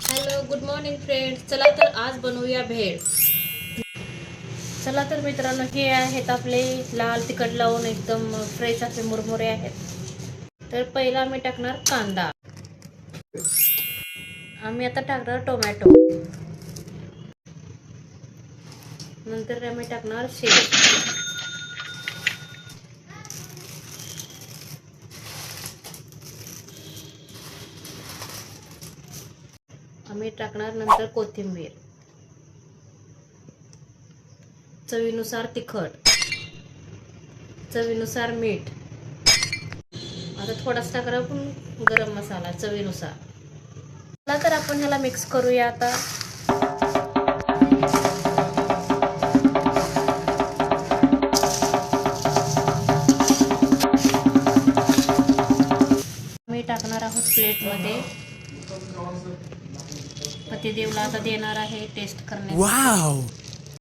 Hello good morning friends. चला तर आज बनवूया भेळ. चला तर मित्रांनो, हे आहेत आपले लाल तिखट लावून एकदम फ्रेश असे मुरमुरे आहेत. तर पहिला आम्ही टाकणार कांदा. आम्ही आता टाकणार टोमॅटो. नंतर आम्ही टाकणार शेव. आम्ही टाकणार नंतर कोथिंबीर. चवीनुसार तिखट, चवीनुसार मीठ. आता थोडासा टाकणार आपण गरम मसाला चवीनुसार. चला तर आपण ह्याला मिक्स करूया आता. मी टाकणार आहोत प्लेटमध्ये. पतिदेवला आता देणार आहे टेस्ट करण्यासाठी. वाव,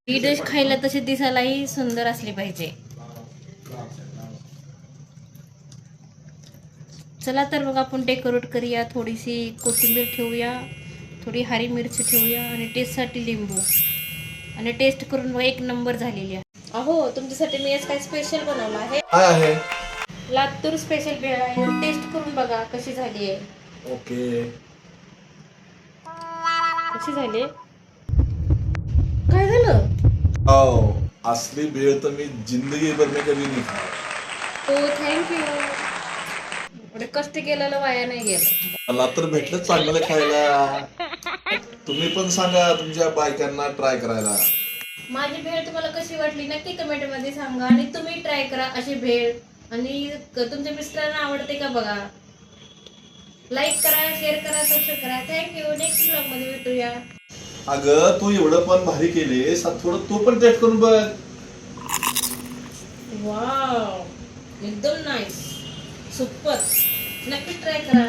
ही डिश खायला तशी दिसायलाही सुंदर असली पाहिजे. चला तर मग आपण डेकोरेट करूया. थोडीशी कोथिंबीर ठेवूया, थोडी हरी मिरची ठेवूया आणि टेस्टसाठी लिंबू. आणि टेस्ट करून बघा, एक नंबर झालेली आहे. अहो, तुमच्यासाठी मी आज काय स्पेशल बनवलं आहे. काय आहे? लातूर स्पेशल भेळ आहे. टेस्ट करून बघा कशी झाली आहे. ओके. कशी झाली? काय झालं? असली भेळ तर मी जिंदगी भर में कभी नहीं खाया. हो, थँक्यू. एवढे कष्ट केलेलं वाया नाही गेलं. मला तर भेटलं चांगलं खायला. तुम्ही पण सांगा तुमच्या बायकांना ट्राय करायला. माझी भेळ तुम्हाला कशी वाटली नक्की कमेंट मध्ये सांगा. आणि तुम्ही ट्राय करा अशी भेळ. आणि तुमच्या मिस्टरांना आवडते का बघा. लाईक करा, शेअर करा, सबस्क्राईब करा. थँक्यू. नेक्स्ट ब्लॉग मध्ये भेटूया. अगं तू एवढं पण भारी केलेस, थोडं तू पण टेस्ट करून बघ. वाव, एकदम नाईस, सुपर. नक्की ट्राय करा.